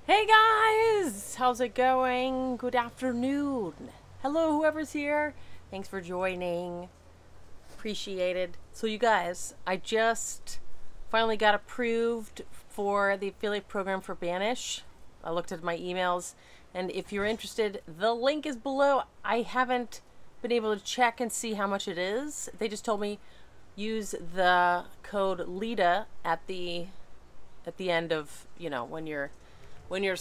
Hey guys, how's it going? Good afternoon. Hello, whoever's here. Thanks for joining. Appreciated. So, you guys, I just finally got approved for the affiliate program for Banish. I looked at my emails, and if you're interested, the link is below. I haven't been able to check and see how much it is. They just told me use the code LIDA at the end of, when you're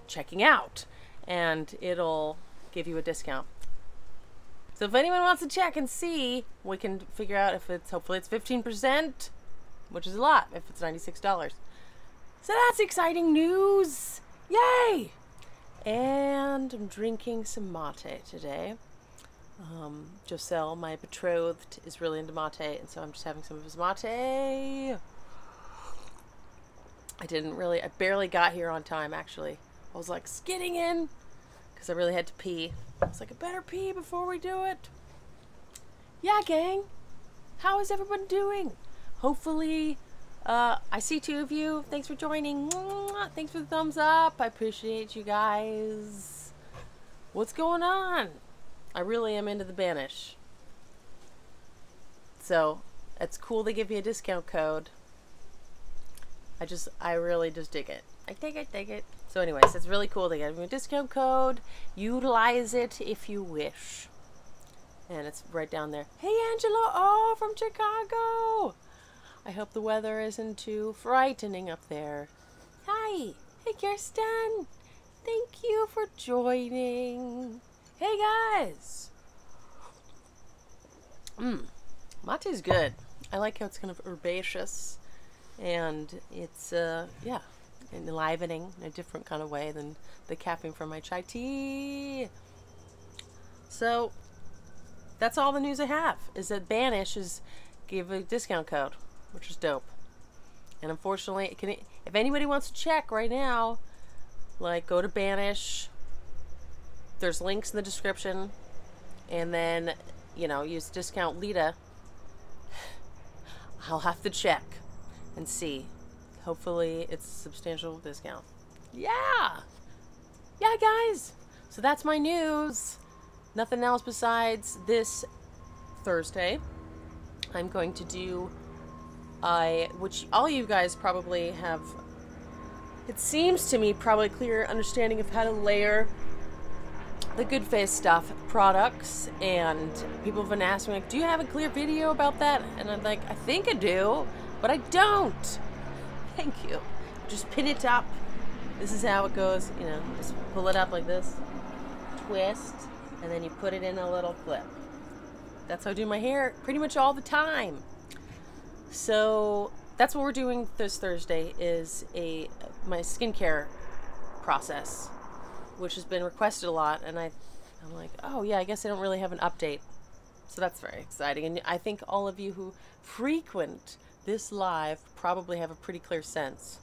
checking out, and it'll give you a discount. So if anyone wants to check and see, we can figure out if hopefully it's 15%, which is a lot if it's $96. So that's exciting news. Yay! And I'm drinking some mate today. Joselle, my betrothed, is really into mate, and so I'm just having some of his mate. I barely got here on time, actually. I was like skidding in because I really had to pee. I was like, I better pee before we do it. Yeah, gang. How is everyone doing? Hopefully, I see two of you. Thanks for joining. Thanks for the thumbs up. I appreciate you guys. What's going on? I really am into the Banish. So, it's cool they give you a discount code. I really just dig it. I dig it. So anyways, it's really cool. They give me a discount code. Utilize it if you wish. And it's right down there. Hey, Angela. Oh, from Chicago. I hope the weather isn't too frightening up there. Hi. Hey, Kirsten. Thank you for joining. Hey, guys. Mate's good. I like how it's kind of herbaceous. And it's, enlivening in a different kind of way than the caffeine from my chai tea. So, that's all the news I have, is that Banish give a discount code, which is dope. And unfortunately, if anybody wants to check right now, go to Banish. There's links in the description. And then, use discount LIDA. I'll have to check and see. Hopefully it's a substantial discount. Yeah, guys. So that's my news. Nothing else besides this Thursday. I'm going to do which all you guys probably have, it seems to me, probably clear understanding of how to layer the Good Face Stuff products. And people have been asking me, do you have a clear video about that? And I'm like, I think I do, but I don't. Thank you. Just pin it up. This is how it goes. Just pull it up like this. Twist. And then you put it in a little clip. That's how I do my hair pretty much all the time. So that's what we're doing this Thursday, is my skincare process, which has been requested a lot. And I'm like, oh yeah, I guess I don't really have an update. So that's very exciting. And I think all of you who frequent this live probably have a pretty clear sense.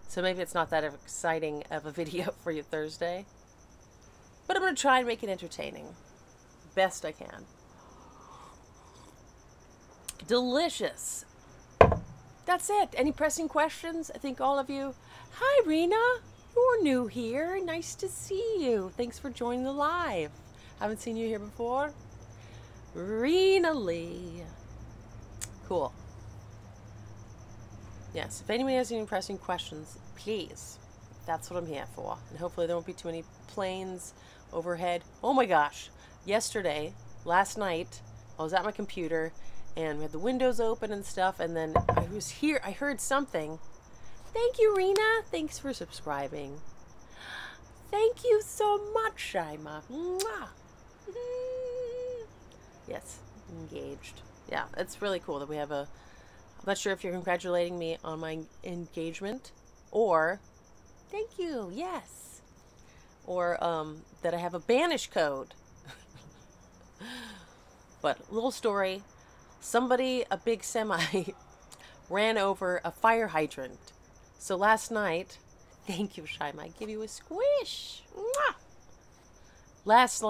So maybe it's not that exciting of a video for you Thursday. But I'm going to try and make it entertaining. Best I can. Delicious. That's it. Any pressing questions? I think all of you. Hi, Rena. You're new here. Nice to see you. Thanks for joining the live. Haven't seen you here before. Rena Lee. Cool. Yes, if anybody has any pressing questions, please. That's what I'm here for. And hopefully there won't be too many planes overhead. Oh my gosh. Last night, I was at my computer and we had the windows open and stuff, and then I heard something. Thank you, Rena. Thanks for subscribing. Thank you so much, Shaima. Mwah. Yes, engaged. Yeah, it's really cool that we have I'm not sure if you're congratulating me on my engagement, or thank you, yes, or that I have a Banish code. But little story, a big semi ran over a fire hydrant. So last night, thank you, Shaima, I give you a squish. Mwah! Last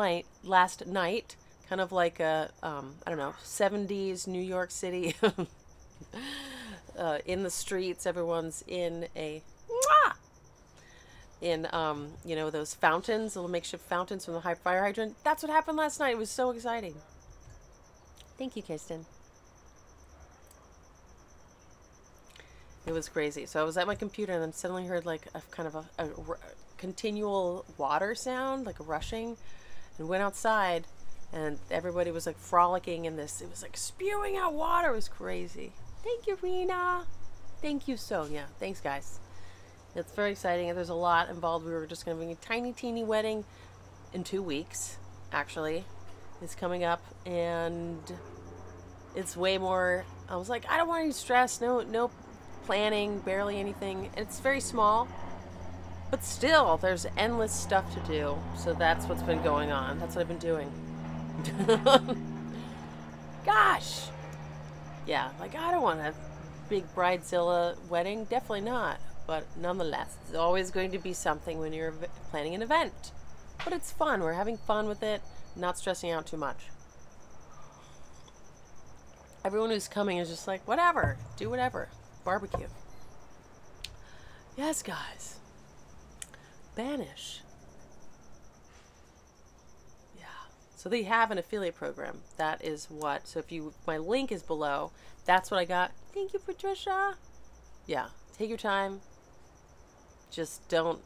night, kind of like a, 70s New York City. In the streets, everyone's in a in, you know, those fountains, little makeshift fountains from the fire hydrant. That's what happened last night. It was so exciting. Thank you, Kirsten. It was crazy. So I was at my computer and then suddenly heard like a kind of a continual water sound, like a rushing, and went outside and everybody was like frolicking in this. It was like spewing out water. It was crazy. Thank you, Rena. Thank you, Sonia. Thanks, guys. It's very exciting. There's a lot involved. We were just going to be a tiny, teeny wedding in 2 weeks, actually. It's coming up, and it's way more. I was like, I don't want any stress. No planning, barely anything. It's very small, but still, there's endless stuff to do. So that's what's been going on. That's what I've been doing. Gosh. Yeah, like I don't want a big bridezilla wedding. Definitely not. But nonetheless, it's always going to be something when you're planning an event. But it's fun. We're having fun with it, not stressing out too much. Everyone who's coming is just like, whatever, do whatever. Barbecue. Yes, guys. Banish. Yeah. So they have an affiliate program. That is what. So if you, my link is below. That's what I got. Thank you, Patricia. Yeah. Take your time. Just don't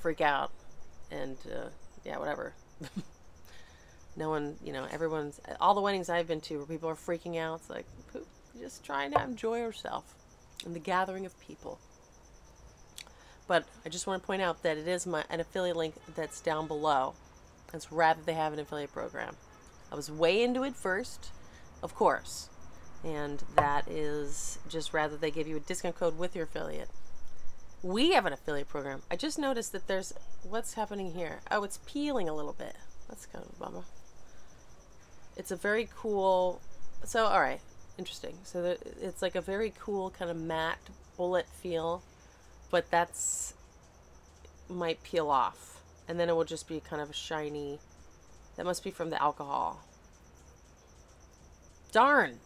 freak out. And, yeah, whatever. No one, you know, everyone's, all the weddings I've been to where people are freaking out, it's like, poop, just trying to enjoy yourself and the gathering of people. But I just want to point out that it is an affiliate link that's down below. It's rather they have an affiliate program. I was way into it first, of course. And that is just rather they give you a discount code with your affiliate. We have an affiliate program. I just noticed that there's, what's happening here? Oh, it's peeling a little bit. That's kind of a bummer. It's a very cool, so all right, interesting. So it's like a very cool kind of matte bullet feel, but that's might peel off, and then it will just be kind of a shiny. That must be from the alcohol. Darn,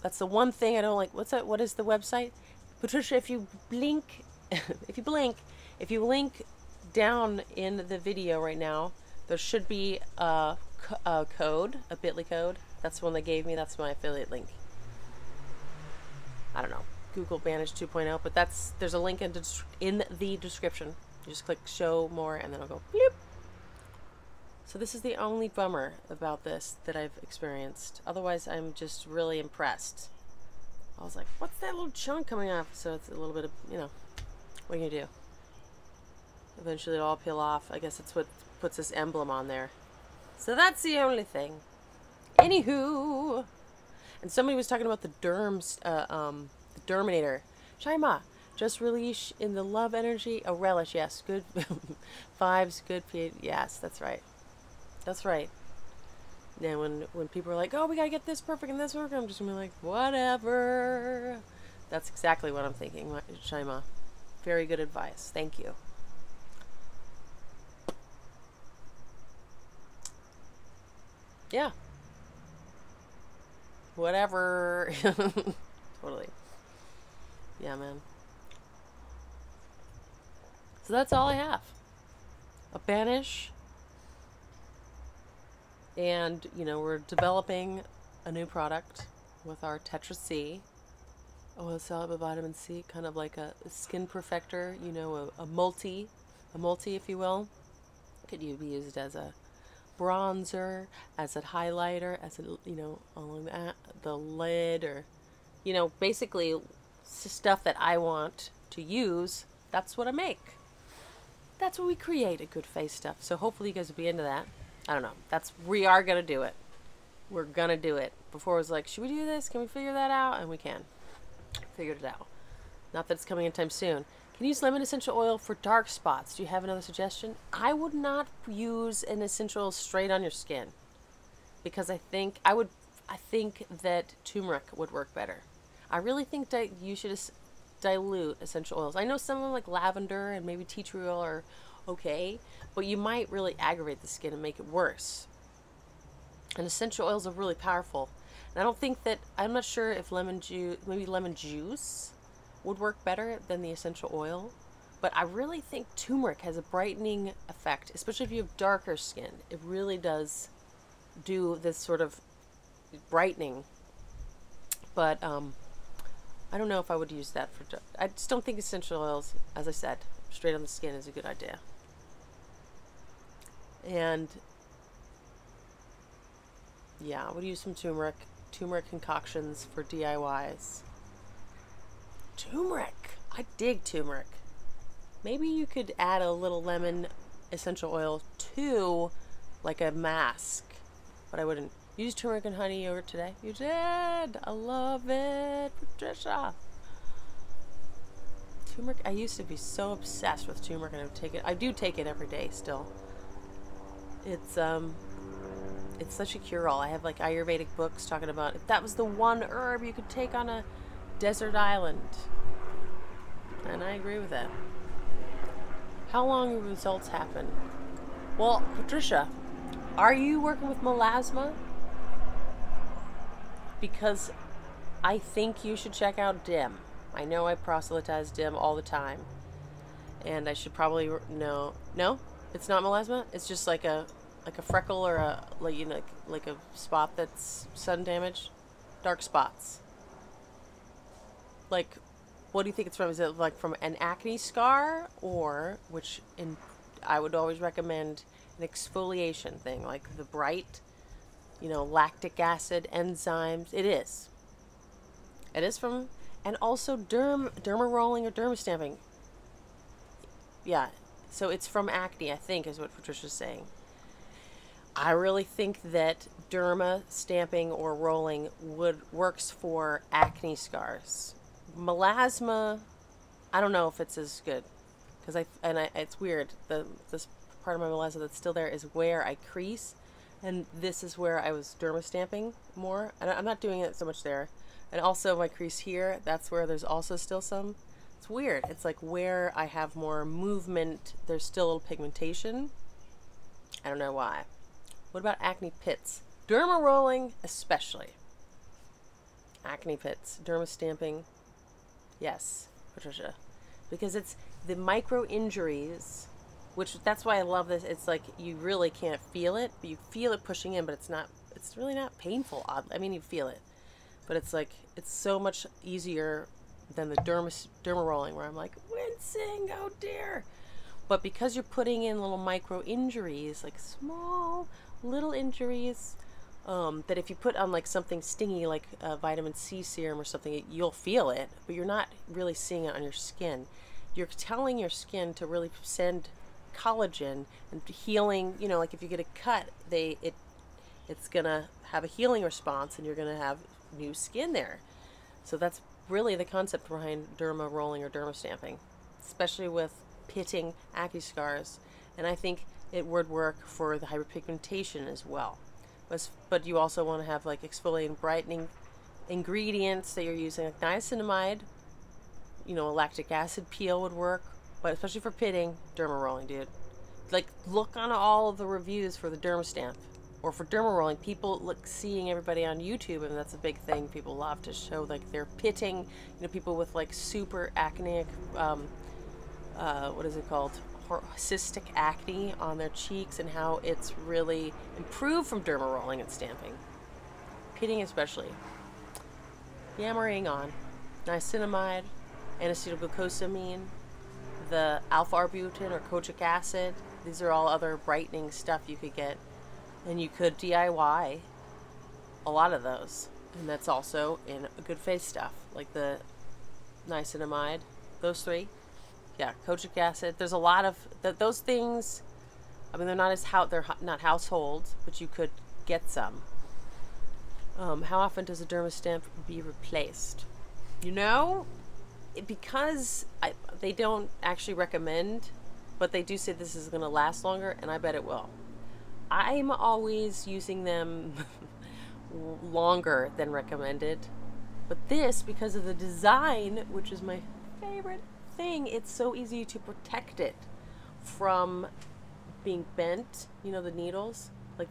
that's the one thing I don't like. What's that? What is the website, Patricia? If you blink, if you link down in the video right now, there should be a code, a bit.ly code. That's the one they gave me. That's my affiliate link. I don't know. Google Banish 2.0, but there's a link in the description. You just click show more and then it'll go bloop. So this is the only bummer about this that I've experienced. Otherwise, I'm just really impressed. I was like, what's that little chunk coming off? So it's a little bit of, you know, what are you gonna do? Eventually it'll all peel off. I guess that's what puts this emblem on there. So that's the only thing. Anywho. And somebody was talking about the derms, the Derminator. Shaima, just release in the love energy. A relish, yes. Good vibes, good pH. Yes, that's right. That's right. Now when people are like, oh, we gotta get this perfect and this perfect, I'm just gonna be like, whatever. That's exactly what I'm thinking, Shaima. Very good advice. Thank you. Yeah. Whatever. Totally. Yeah, man. So that's all I have. A Banish. And, you know, we're developing a new product with our Tetra C. Oh, it's all about vitamin C, kind of like a skin perfector, you know, a multi, if you will. Could be used as a bronzer, as a highlighter, as a, you know, along the lid, or, you know, basically stuff that I want to use. That's what I make. That's what we create, a good face stuff. So hopefully you guys will be into that. I don't know. We are gonna do it. We're gonna do it. Before it was like, should we do this? Can we figure that out? And we can. Figured it out. Not that it's coming anytime soon. Can you use lemon essential oil for dark spots? Do you have another suggestion? I would not use an essential oil straight on your skin, because I think that turmeric would work better. I really think that you should dilute essential oils. I know some of them like lavender and maybe tea tree oil are okay, but you might really aggravate the skin and make it worse. And essential oils are really powerful. And I don't think that, I'm not sure if maybe lemon juice would work better than the essential oil. But I really think turmeric has a brightening effect, especially if you have darker skin. It really does do this sort of brightening. But I don't know if I would use that for. I just don't think essential oils, as I said, straight on the skin is a good idea. And yeah, I would use some turmeric concoctions for DIYs. Turmeric! I dig turmeric. Maybe you could add a little lemon essential oil to like a mask, but I wouldn't. Use turmeric and honey yogurt today. You did! I love it, Patricia! Turmeric, I used to be so obsessed with turmeric, and I do take it every day still. It's such a cure-all. I have like Ayurvedic books talking about if that was the one herb you could take on a desert island. And I agree with that. How long will results happen? Well, Patricia, are you working with melasma? Because I think you should check out derm. I know I proselytize derm all the time. And I should probably no, it's not melasma. It's just like a freckle or a like a spot that's sun damaged, dark spots. Like, what do you think it's from? Is it like from an acne scar, or I would always recommend an exfoliation thing, like the bright, lactic acid enzymes. It is from, and also derma rolling or derma stamping. Yeah, so it's from acne, I think, is what Patricia's saying. I really think that derma stamping or rolling works for acne scars. Melasma, I don't know if it's as good, because it's weird. This part of my melasma that's still there is where I crease, and this is where I was derma stamping more. And I'm not doing it so much there. And also my crease here, that's where there's also still some. It's weird. It's like where I have more movement, there's still a little pigmentation. I don't know why. What about acne pits? Derma rolling, especially. Acne pits, derma stamping. Yes, Patricia. Because it's the micro injuries, that's why I love this. It's like you really can't feel it, but you feel it pushing in, but it's really not painful. I mean, you feel it, but it's like, it's so much easier than the derma rolling, where I'm like wincing, oh dear. But because you're putting in little micro injuries, like small little injuries, that if you put on like something stingy like a vitamin C serum or something, you'll feel it, but you're not really seeing it on your skin. You're telling your skin to really send collagen and healing. Like if you get a cut, it's gonna have a healing response, and you're gonna have new skin there. So that's really the concept behind derma rolling or derma stamping, especially with pitting acne scars. And I think it would work for the hyperpigmentation as well. But you also want to have like exfoliating, brightening ingredients that you're using, like niacinamide. A lactic acid peel would work, but especially for pitting, derma rolling, dude. Like, look on all of the reviews for the derma stamp or for derma rolling. People seeing everybody on YouTube, and that's a big thing. People love to show like they're pitting. People with like super acneic, what is it called? Cystic acne on their cheeks, and how it's really improved from derma rolling and stamping. Pitting especially. Yammering on. Niacinamide, N-acetylglucosamine, the alpha-arbutin or kojic acid. These are all other brightening stuff you could get. And you could DIY a lot of those. And that's also in good face stuff, like the niacinamide, those three. Yeah, kojic acid. There's a lot of those things. I mean, they're not household, but you could get some. How often does a derma stamp be replaced? Because they don't actually recommend, but they do say this is going to last longer, and I bet it will. I'm always using them longer than recommended, but this, because of the design, which is my favorite thing, it's so easy to protect it from being bent. The needles, I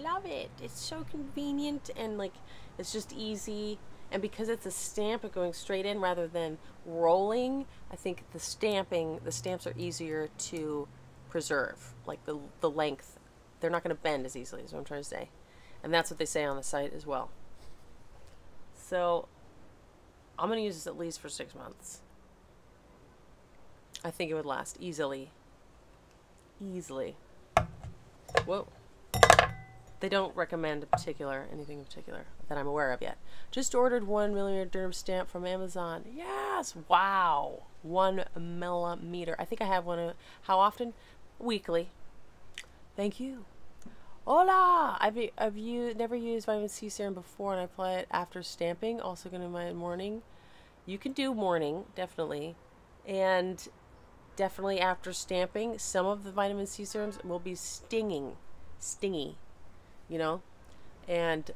love it. It's so convenient, and like it's just easy. And because it's a stamp and going straight in rather than rolling, I think the stamps are easier to preserve. Like the length, they're not going to bend as easily, is what I'm trying to say. And that's what they say on the site as well. So I'm going to use this at least for 6 months. I think it would last easily. Easily. Whoa. They don't recommend anything in particular that I'm aware of yet. Just ordered 1mm derm stamp from Amazon. Yes! Wow! 1mm. I think I have one. How often? Weekly. Thank you. Hola! I've never used vitamin C serum before, and I apply it after stamping. Also going to my morning. You can do morning, definitely. And definitely after stamping. Some of the vitamin C serums will be stingy, you know, and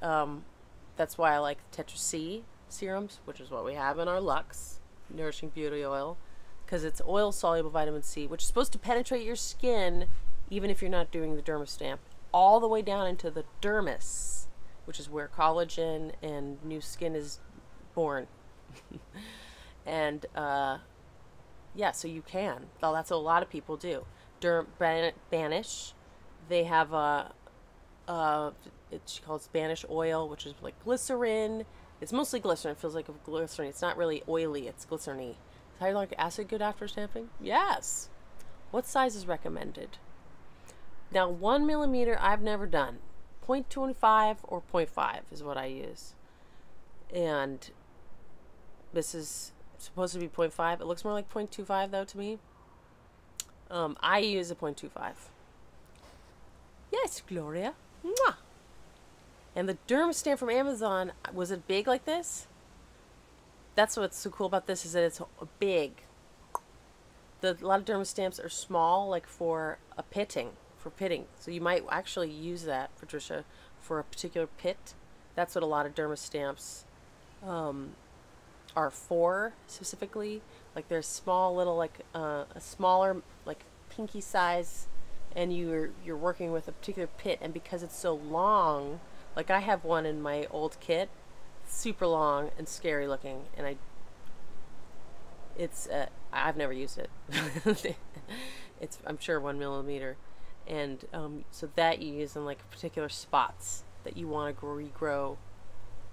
that's why I like Tetra C serums, which is what we have in our Lux Nourishing Beauty Oil, because it's oil soluble vitamin C, which is supposed to penetrate your skin even if you're not doing the derma stamp, all the way down into the dermis, which is where collagen and new skin is born. And yeah, so you can. Well, that's what a lot of people do. Banish, they have she calls it Banish oil, which is like glycerin. It's mostly glycerin. It feels like a glycerin. It's not really oily. It's glycerin-y. Hyaluronic acid good after stamping? Yes. What size is recommended? Now, 1mm I've never done. 0.25 or 0.5 is what I use. And this is supposed to be 0.5. It looks more like 0.25 though to me. I use a 0.25. Yes, Gloria. Mwah. And the derm stamp from Amazon, was it big like this? That's what's so cool about this, is that it's big. A lot of derm stamps are small, like for pitting. So you might actually use that, Patricia, for a particular pit. That's what a lot of derma stamps are for, specifically. Like they're small little, like a smaller, like pinky size, and you're working with a particular pit, and because it's so long, like I have one in my old kit, super long and scary looking, and I've never used it. I'm sure 1mm, and so that you use in like particular spots that you want to regrow,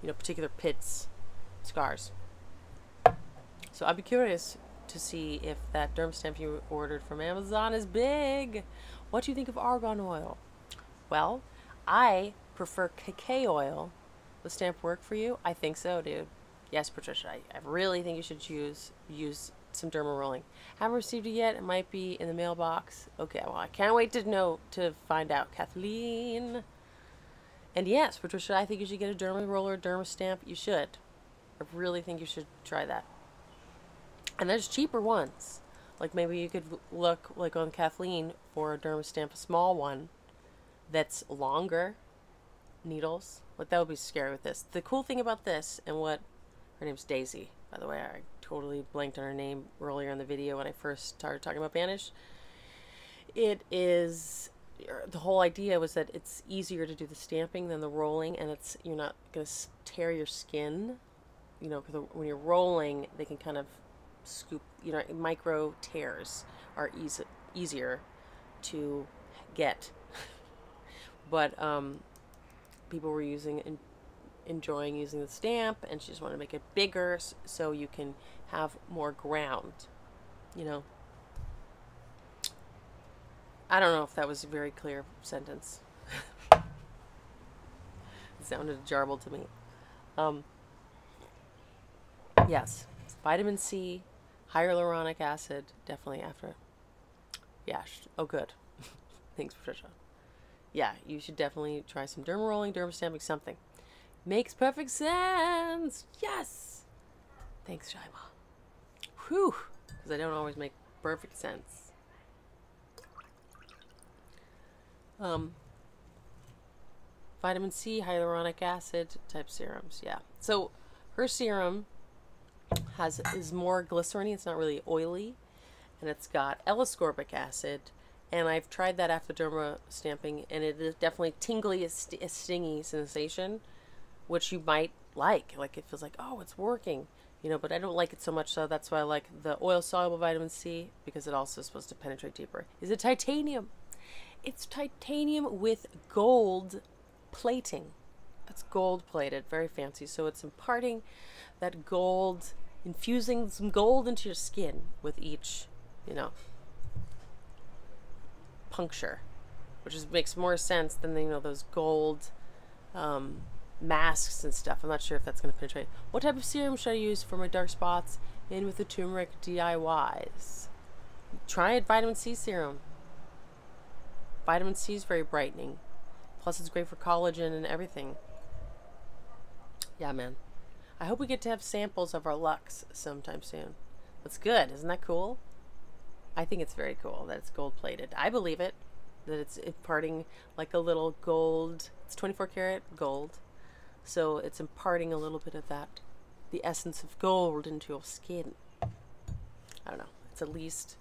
you know, particular pits, scars. So I'd be curious to see if that derm stamp you ordered from Amazon is big. What do you think of argan oil? Well, I prefer KK oil. The stamp work for you? I think so, dude. Yes, Patricia. I really think you should use some derma rolling. Haven't received it yet. It might be in the mailbox. Okay, well, I can't wait to find out, Kathleen. And yes, Patricia, I think you should get a derma roller, derma stamp. You should. I really think you should try that. And there's cheaper ones. Like maybe you could look like on Kathleen for a derma stamp, a small one that's longer needles. Like that would be scary with this. The cool thing about this, and what, her name's Daisy, by the way, I totally blanked on her name earlier in the video when I first started talking about Banish. It is, the whole idea was that it's easier to do the stamping than the rolling, and you're not going to tear your skin, you know, because when you're rolling, they can kind of scoop, you know, micro tears are easier to get. But people were enjoying using the stamp, and she just wanted to make it bigger so you can have more ground, you know. I don't know if that was a very clear sentence. It sounded jarbled to me. Yes, vitamin C, hyaluronic acid, definitely after. Yeah, oh good. Thanks, Patricia. Yeah, you should definitely try some derma rolling, derma stamping, something. Makes perfect sense. Yes. Thanks, Shaima. Whew. Because I don't always make perfect sense. Vitamin C, hyaluronic acid type serums. Yeah. So her serum is more glycerin-y. It's not really oily, and it's got L-ascorbic acid. And I've tried that after derma stamping, and it is definitely tingly, a stingy sensation, which you might like. Like, it feels like, oh, it's working, you know, but I don't like it so much, so that's why I like the oil-soluble vitamin C, because it also is supposed to penetrate deeper. Is it titanium? It's titanium with gold plating. It's gold plated, very fancy. So it's imparting that gold, infusing some gold into your skin with each, you know, puncture, which makes more sense than, you know, those gold masks and stuff. I'm not sure if that's going to penetrate. What type of serum should I use for my dark spots in with the turmeric DIYs? Try it, vitamin C serum. Vitamin C is very brightening. Plus it's great for collagen and everything. Yeah, man. I hope we get to have samples of our Lux sometime soon. That's good. Isn't that cool? I think it's very cool that it's gold plated. I believe it. That it's imparting like a little gold. It's 24 karat gold. So it's imparting a little bit of that, the essence of gold into your skin. I don't know. It's at least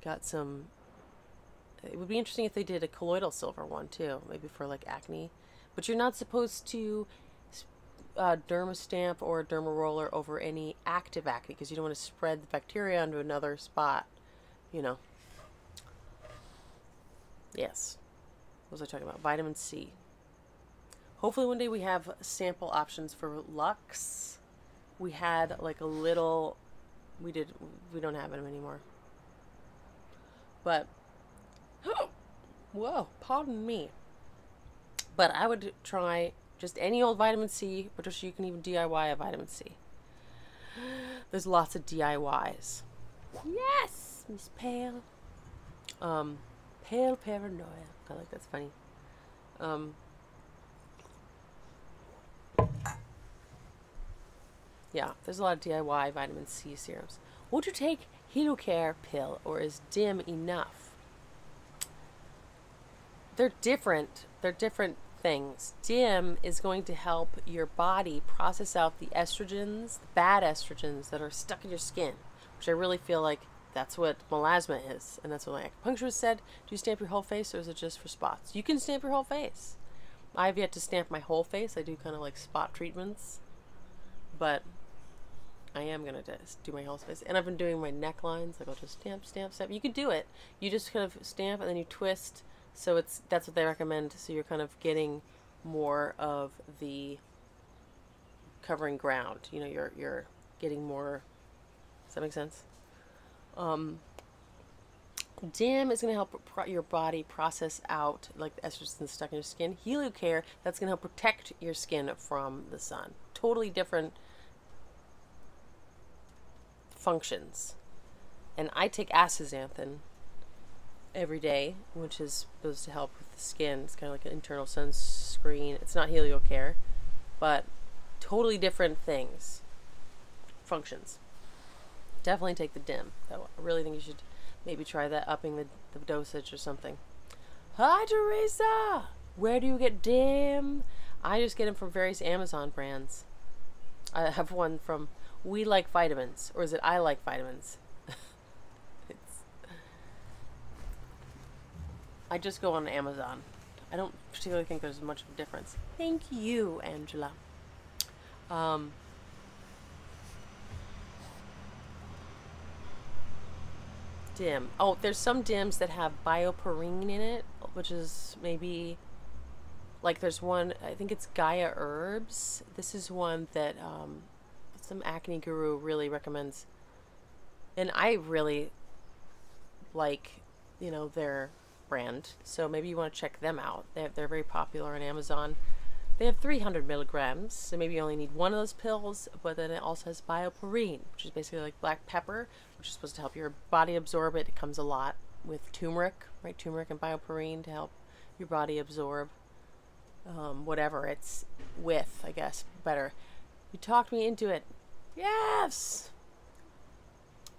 got some. It would be interesting if they did a colloidal silver one too, maybe for like acne. But you're not supposed to derma stamp or a derma roller over any active acne, because you don't want to spread the bacteria onto another spot, you know. Yes. What was I talking about? Vitamin C. Hopefully one day we have sample options for Lux. We had like a little, we don't have them anymore. But, whoa, pardon me. But I would try just any old vitamin C, but just you can even DIY a vitamin C. There's lots of DIYs. Yes, Miss Pale. Pale paranoia. I like that's funny. Yeah, there's a lot of DIY vitamin C serums. Would you take HelioCare pill, or is DIM enough? They're different. They're different things. DIM is going to help your body process out the estrogens, the bad estrogens that are stuck in your skin, which I really feel like that's what melasma is. And that's what my acupuncturist said. Do you stamp your whole face, or is it just for spots? You can stamp your whole face. I've yet to stamp my whole face. I do kind of like spot treatments. But I am going to just do my whole face. And I've been doing my necklines. Like I'll just stamp, stamp, stamp. You can do it. You just kind of stamp and then you twist. So that's what they recommend. So you're kind of getting more of the covering ground. You know, you're getting more. Does that make sense? DIM is going to help your body process out like the estrogen stuck in your skin. HelioCare, that's going to help protect your skin from the sun. Totally different functions. And I take astaxanthin every day, which is supposed to help with the skin. It's kind of like an internal sunscreen. It's not HelioCare, but totally different things, functions. Definitely take the DIM, though. I really think you should maybe try that, upping the dosage or something. Hi, Teresa! Where do you get DIM? I just get them from various Amazon brands. I have one from We Like Vitamins, or is it I Like Vitamins? I just go on Amazon. I don't particularly think there's much of a difference. Thank you, Angela. DIM. Oh, there's some DIMs that have bioperine in it, which is maybe, like there's one, I think it's Gaia Herbs. This is one that some acne guru really recommends. And I really like, you know, their brand. So maybe you want to check them out. They're very popular on Amazon. They have 300 milligrams, so maybe you only need one of those pills, but then it also has bioperine, which is basically like black pepper, which is supposed to help your body absorb it. It comes a lot with turmeric, right? Turmeric and bioperine to help your body absorb whatever it's with, I guess, better. You talked me into it. Yes!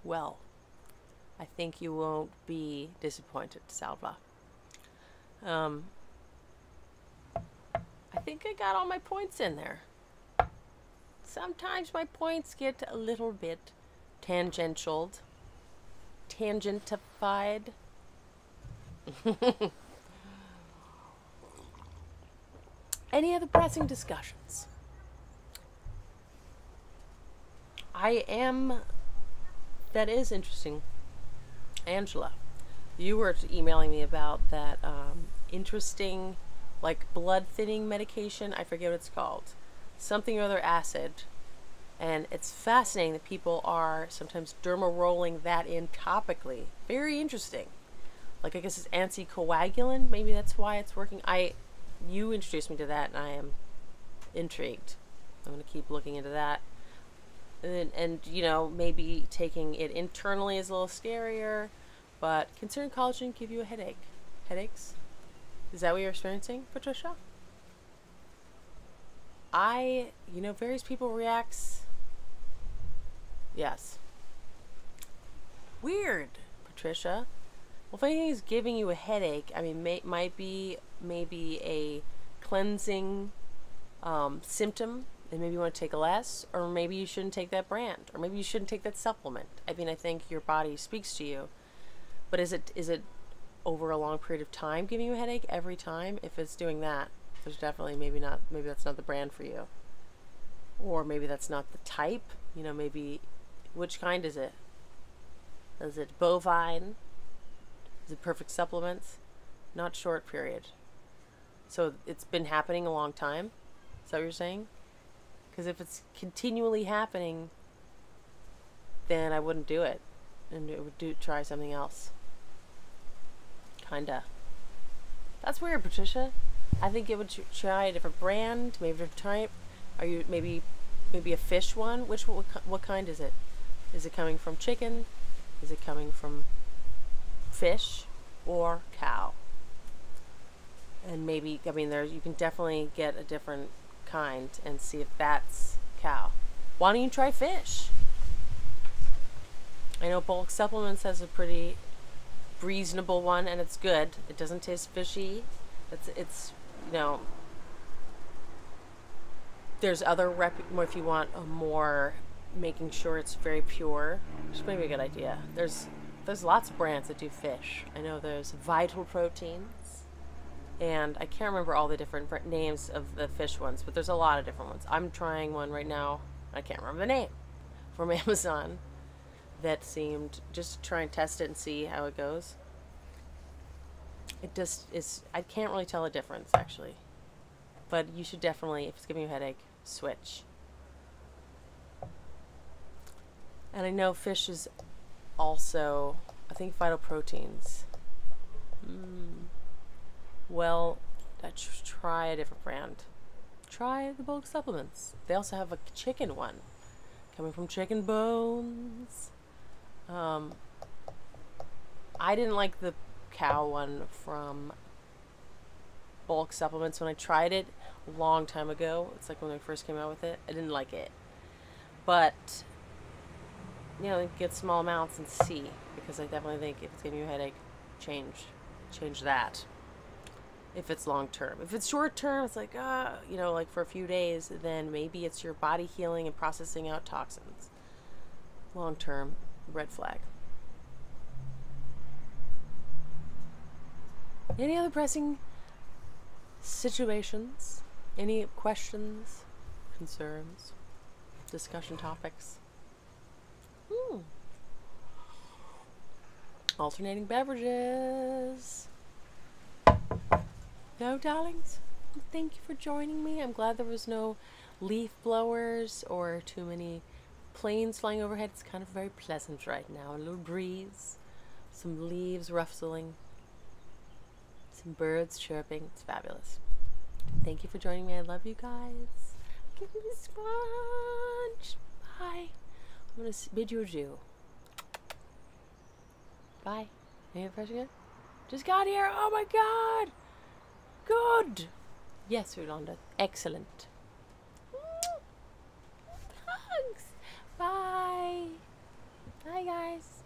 Well, I think you won't be disappointed, Salva. I think I got all my points in there. Sometimes my points get a little bit tangentified. Any other pressing discussions? That is interesting. Angela, you were emailing me about that interesting, like, blood thinning medication. I forget what it's called. Something or other acid. And it's fascinating that people are sometimes derma rolling that in topically. Very interesting. Like, I guess it's anticoagulant. Maybe that's why it's working. You introduced me to that, and I am intrigued. I'm going to keep looking into that. And you know, maybe taking it internally is a little scarier, but considering collagen give you a headache. Headaches? Is that what you're experiencing, Patricia? Various people reacts. Yes. Weird, Patricia. Well, if anything is giving you a headache, I mean, might be maybe a cleansing symptom, and maybe you want to take less, or maybe you shouldn't take that brand, or maybe you shouldn't take that supplement. I mean, I think your body speaks to you, but is it over a long period of time giving you a headache every time? If it's doing that, there's definitely maybe that's not the brand for you, or maybe that's not the type. You know, maybe which kind is it? Is it bovine? Is it perfect supplements? Not short period. So it's been happening a long time? Is that what you're saying? Because if it's continually happening, then I wouldn't do it. And it would try something else. Kinda. That's weird, Patricia. I think it would try a different brand, maybe a different type. Are you maybe a fish one? What kind is it? Is it coming from chicken? Is it coming from fish or cow? And maybe, I mean, you can definitely get a different kind and see if that's cow. Why don't you try fish? I know bulk supplements has a pretty reasonable one, and it's good. It doesn't taste fishy. It's you know, there's other if you want a more making sure it's very pure, which may be a good idea. There's lots of brands that do fish. I know there's Vital Proteins, and I can't remember all the different names of the fish ones, but there's a lot of different ones. I'm trying one right now. I can't remember the name, from Amazon, that seemed just to try and test it and see how it goes. It just is. I can't really tell a difference actually, but you should definitely, if it's giving you a headache, switch. And I know fish is also, I think, Vital Proteins. Well, try a different brand. Try the bulk supplements. They also have a chicken one, coming from chicken bones. I didn't like the cow one from bulk supplements when I tried it a long time ago. It's like when I first came out with it. I didn't like it. But, you know, get small amounts and see, because I definitely think if it's giving you a headache, change that. If it's long term. If it's short term, it's like, you know, like for a few days, then maybe it's your body healing and processing out toxins. Long term, red flag. Any other pressing situations? Any questions, concerns, discussion topics? Alternating beverages. No, darlings? Thank you for joining me. I'm glad there was no leaf blowers or too many planes flying overhead. It's kind of very pleasant right now. A little breeze, some leaves rustling, some birds chirping. It's fabulous. Thank you for joining me. I love you guys. Give me a sponge. Bye. I'm going to bid you adieu. Bye. Any other question? Just got here. Oh my god. Good. Yes, Rolanda. Excellent. Hugs. Bye. Bye, guys.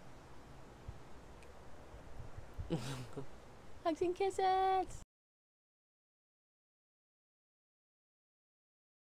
Hugs and kisses.